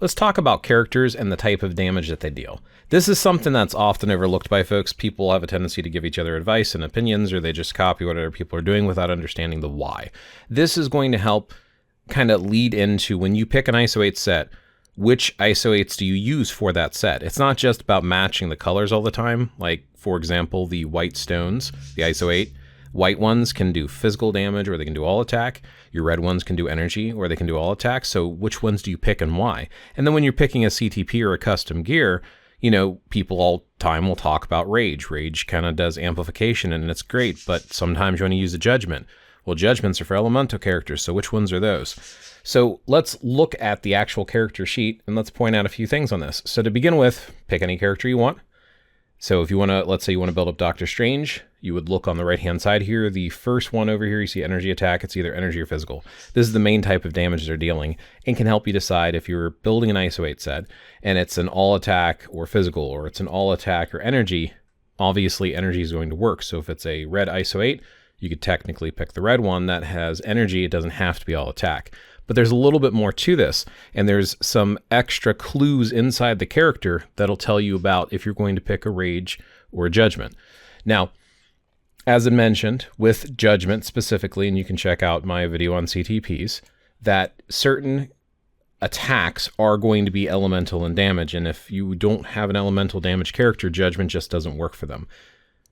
let's talk about characters and the type of damage that they deal. This is something that's often overlooked by folks. People have a tendency to give each other advice and opinions, or they just copy what other people are doing without understanding the why. This is going to help kind of lead into, when you pick an ISO-8 set, which ISO-8s do you use for that set? It's not just about matching the colors all the time. Like, for example, the white stones, the ISO-8, white ones can do physical damage, or they can do all attack. Your red ones can do energy, or they can do all attack. So which ones do you pick and why? And then when you're picking a CTP or a custom gear, you know, people all time will talk about rage. Rage kind of does amplification, and it's great, but sometimes you want to use a judgment. Well, judgments are for elemental characters, so which ones are those? So let's look at the actual character sheet, and let's point out a few things on this. So to begin with, pick any character you want. So if you want to, let's say you want to build up Doctor Strange, you would look on the right-hand side here. The first one over here, you see energy attack. It's either energy or physical. This is the main type of damage they're dealing, and can help you decide if you're building an ISO-8 set, and it's an all attack or physical, or it's an all attack or energy. Obviously, energy is going to work. So if it's a red ISO-8, you could technically pick the red one that has energy. It doesn't have to be all attack. But there's a little bit more to this, and there's some extra clues inside the character that'll tell you about if you're going to pick a rage or a judgment. Now, as I mentioned, with judgment specifically, and you can check out my video on CTPs, that certain attacks are going to be elemental in damage, and if you don't have an elemental damage character, judgment just doesn't work for them.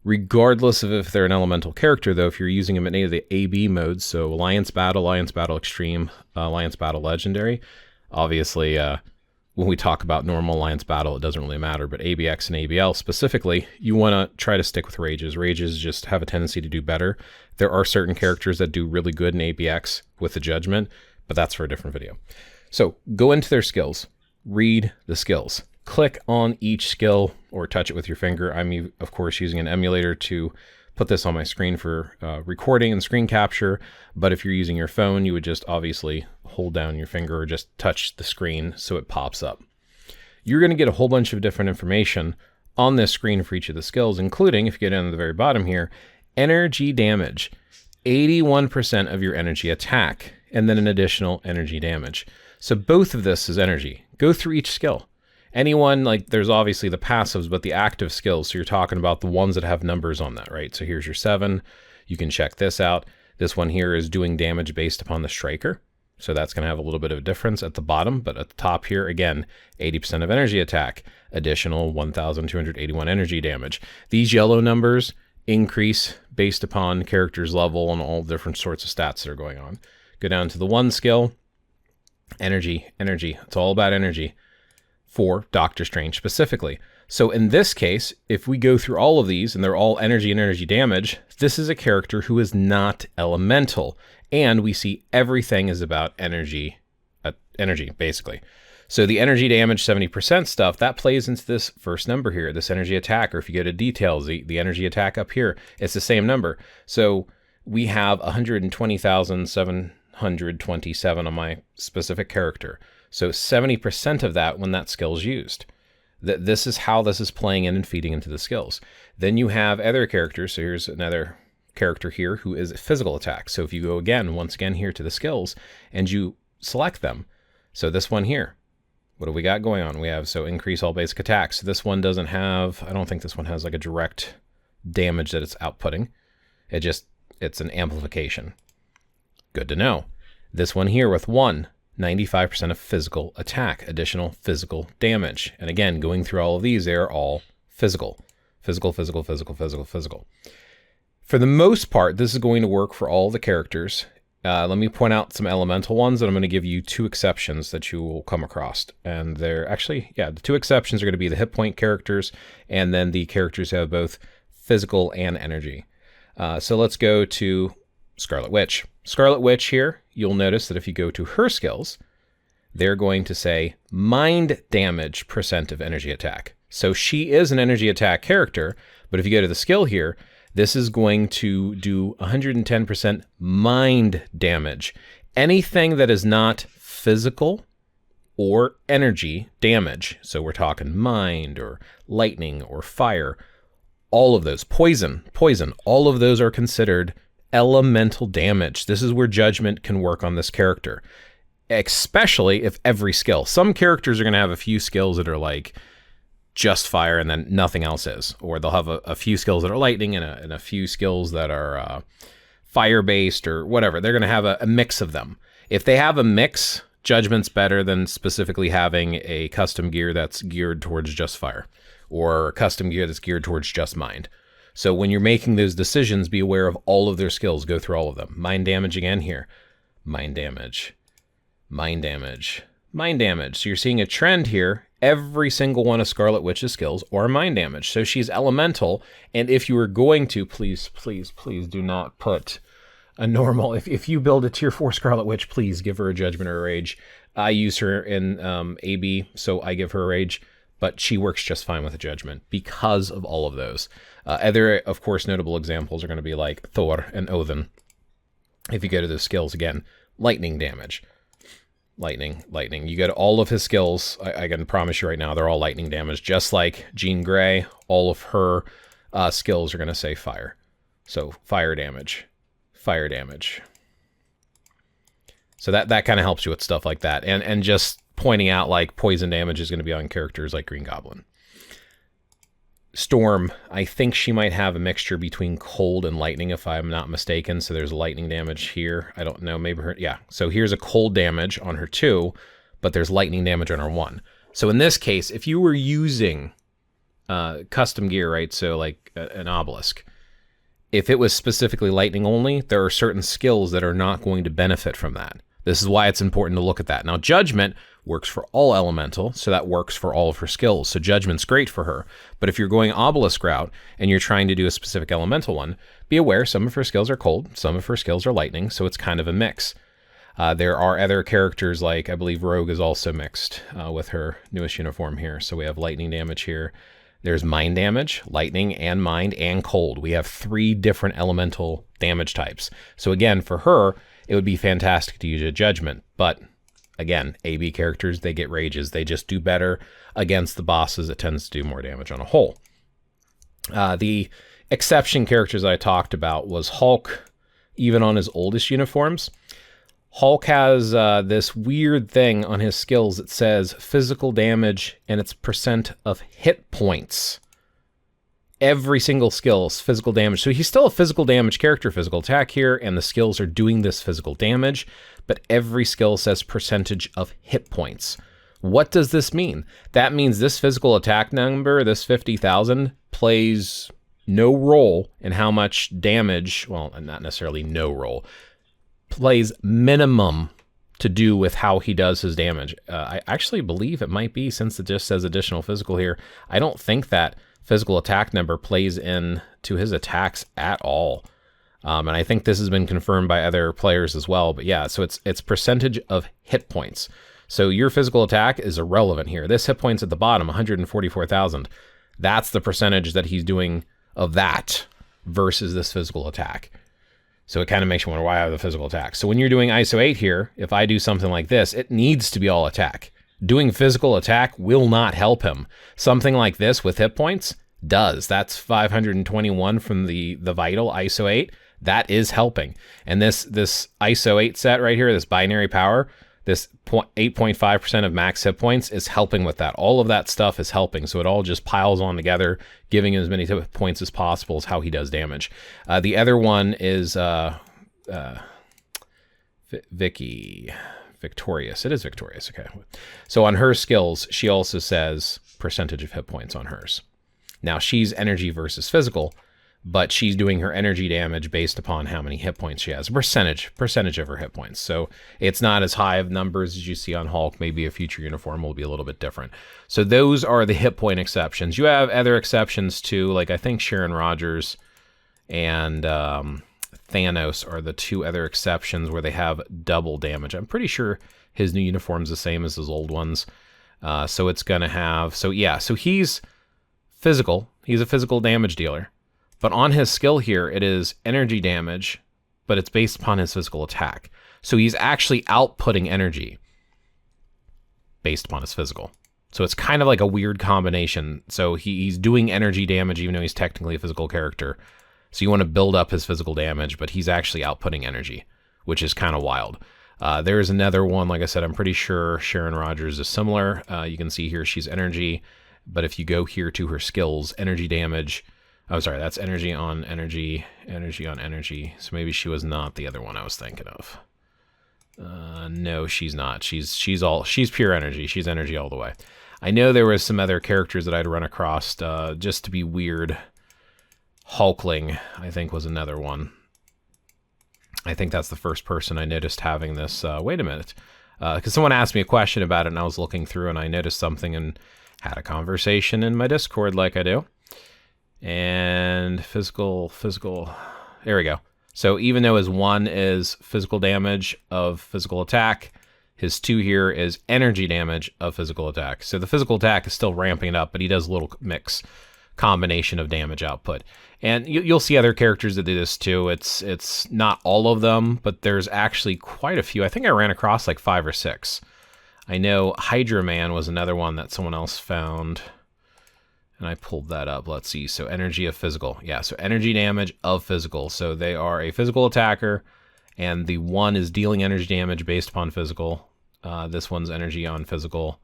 Regardless of if they're an elemental character, though, if you're using them in any of the AB modes, so Alliance Battle Extreme, Alliance Battle Legendary, obviously when we talk about normal Alliance Battle, it doesn't really matter, but ABX and ABL specifically, you want to try to stick with Rages. Rages just have a tendency to do better. There are certain characters that do really good in ABX with the Judgment, but that's for a different video. So go into their skills, read the skills. Click on each skill or touch it with your finger. I'm, of course, using an emulator to put this on my screen for recording and screen capture. But if you're using your phone, you would just obviously hold down your finger or just touch the screen so it pops up. You're going to get a whole bunch of different information on this screen for each of the skills, including, if you get down to the very bottom here, energy damage, 81% of your energy attack, and then an additional energy damage. So both of this is energy. Go through each skill. Anyone, like, there's obviously the passives, but the active skills, so you're talking about the ones that have numbers on that, right? So here's your 7. You can check this out. This one here is doing damage based upon the striker. So that's going to have a little bit of a difference at the bottom, but at the top here, again, 80% of energy attack, additional 1,281 energy damage. These yellow numbers increase based upon character's level and all different sorts of stats that are going on. Go down to the 1 skill, energy. It's all about energy for Doctor Strange specifically. So in this case, if we go through all of these and they're all energy and energy damage, this is a character who is not elemental. And we see everything is about energy, basically. So the energy damage 70% stuff, that plays into this first number here, this energy attack, or if you go to details, the energy attack up here, it's the same number. So we have 120,727 on my specific character. So 70% of that when that skill is used. This is how this is playing in and feeding into the skills. Then you have other characters. So here's another character here who is physical attack. So if you go once again here to the skills and you select them. So this one here, what do we got going on? We have, so increase all basic attacks. So this one doesn't have, I don't think this one has like a direct damage that it's outputting. It's an amplification. Good to know. This one here with 95% of physical attack, additional physical damage. And again, going through all of these, they are all physical. Physical. For the most part, this is going to work for all the characters. Let me point out some elemental ones, and I'm going to give you 2 exceptions that you will come across. And they're actually, the 2 exceptions are going to be the hit point characters, and then the characters who have both physical and energy. So let's go to Scarlet Witch. Scarlet Witch here, you'll notice that if you go to her skills, they're going to say mind damage % of energy attack. So she is an energy attack character, but if you go to the skill here, this is going to do 110% mind damage. Anything that is not physical or energy damage, so we're talking mind or lightning or fire, all of those, poison, all of those are considered elemental damage. This is where judgment can work on this character. especially if every skill. Some characters are going to have a few skills that are like just fire and then nothing else is. Or they'll have a few skills that are lightning and a few skills that are fire-based or whatever. They're going to have a mix of them. If they have a mix, Judgment's better than specifically having a custom gear that's geared towards just fire or a custom gear that's geared towards just mind. So when you're making those decisions, be aware of all of their skills. Go through all of them. Mind damage again here. Mind damage. Mind damage. Mind damage. So you're seeing a trend here. Every single one of Scarlet Witch's skills are mind damage. So she's elemental. And if you were going to, please do not put a normal. If you build a tier 4 Scarlet Witch, please give her a Judgment or a Rage. I use her in AB, so I give her a Rage. But she works just fine with a Judgment because of all of those. Other, of course, notable examples are going to be like Thor and Odin. If you go to the skills again, lightning damage. Lightning. You go to all of his skills. I can promise you right now, they're all lightning damage. Just like Jean Grey, all of her skills are going to say fire. So fire damage. Fire damage. So that kind of helps you with stuff like that. And just pointing out like poison damage is going to be on characters like Green Goblin. Storm, I think she might have a mixture between cold and lightning, if I'm not mistaken. So there's lightning damage here. I don't know, maybe her, yeah. So here's a cold damage on her 2, but there's lightning damage on her 1. So in this case, if you were using custom gear, right, so like an obelisk, if it was specifically lightning only, there are certain skills that are not going to benefit from that. This is why it's important to look at that. Now, Judgment works for all elemental, so that works for all of her skills. So Judgment's great for her. But if you're going obelisk route and you're trying to do a specific elemental one, be aware some of her skills are cold, some of her skills are lightning, so it's kind of a mix. There are other characters like, I believe Rogue is also mixed with her newest uniform here. So we have lightning damage here. There's mind damage, lightning and mind and cold. We have 3 different elemental damage types. So again, for her, it would be fantastic to use a Judgment, but again, AB characters, they get rages. They just do better against the bosses. It tends to do more damage on a whole. The exception characters I talked about was Hulk, even on his oldest uniforms. Hulk has this weird thing on his skills that says physical damage and its percent of hit points. Every single skill is physical damage. So he's still a physical damage character, physical attack here, and the skills are doing this physical damage, but every skill says percentage of hit points. What does this mean? That means this physical attack number, this 50,000, plays no role in how much damage, well, not necessarily no role, plays minimum to do with how he does his damage. I actually believe it might be, since it just says additional physical here, I don't think that physical attack number plays in to his attacks at all. And I think this has been confirmed by other players as well. But yeah, so it's percentage of hit points. So your physical attack is irrelevant here. This hit points at the bottom, 144,000. That's the percentage that he's doing of that versus this physical attack. So it kind of makes you wonder why I have the physical attack. So when you're doing ISO-8 here, if I do something like this, it needs to be all attack. Doing physical attack will not help him. Something like this with hit points does. That's 521 from the Vital ISO-8. That is helping. And this ISO-8 set right here, this binary power, this 8.5% of max hit points is helping with that. All of that stuff is helping. So it all just piles on together, giving him as many hit points as possible is how he does damage. The other one is Victorious. It is Victorious. Okay. So on her skills, she also says percentage of hit points on hers. Now she's energy versus physical, but she's doing her energy damage based upon how many hit points she has. Percentage of her hit points. So it's not as high of numbers as you see on Hulk. Maybe a future uniform will be a little bit different. So those are the hit point exceptions. You have other exceptions too, like I think Sharon Rogers and Thanos are the 2 other exceptions where they have double damage. I'm pretty sure his new uniform's the same as his old ones. So it's going to have... So yeah, so he's physical. He's a physical damage dealer. But on his skill here, it is energy damage, but it's based upon his physical attack. So he's actually outputting energy based upon his physical. So it's kind of like a weird combination. So he's doing energy damage even though he's technically a physical character. So you want to build up his physical damage, but he's actually outputting energy, which is kind of wild. There is another one, like I said, I'm pretty sure Sharon Rogers is similar. You can see here she's energy, but if you go here to her skills, energy damage, oh, sorry, that's energy on energy, energy on energy. So maybe she was not the other one I was thinking of. No, she's not. She's pure energy. She's energy all the way. I know there was some other characters that I'd run across just to be weird. Hulkling, I think, was another one. I think that's the first person I noticed having this. Wait a minute. Because someone asked me a question about it, and I was looking through, and I noticed something and had a conversation in my Discord like I do. And physical. There we go. So even though his 1 is physical damage of physical attack, his 2 here is energy damage of physical attack. So the physical attack is still ramping it up, but he does a little mix combination of damage output. And you'll see other characters that do this too. It's not all of them, but there's actually quite a few. I think I ran across like 5 or 6. I know Hydra Man was another one that someone else found. And I pulled that up. Let's see. So energy of physical. Yeah, so energy damage of physical. So they are a physical attacker, and the 1 is dealing energy damage based upon physical. This one's energy on physical.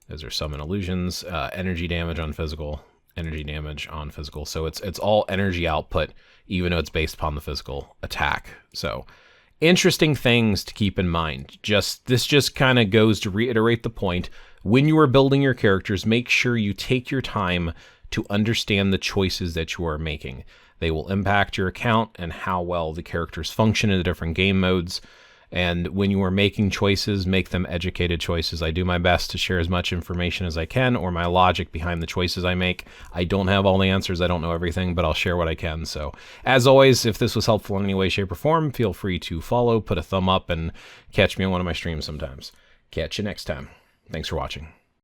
Those are summon illusions. Energy damage on physical. Energy damage on physical. So it's all energy output, even though it's based upon the physical attack. So interesting things to keep in mind. This just kind of goes to reiterate the point. When you are building your characters, make sure you take your time to understand the choices that you are making. They will impact your account and how well the characters function in the different game modes. And when you are making choices, make them educated choices. I do my best to share as much information as I can, or my logic behind the choices I make. I don't have all the answers. I don't know everything, but I'll share what I can. So as always, if this was helpful in any way, shape, or form, feel free to follow, put a thumb up, and catch me on one of my streams sometimes. Catch you next time. Thanks for watching.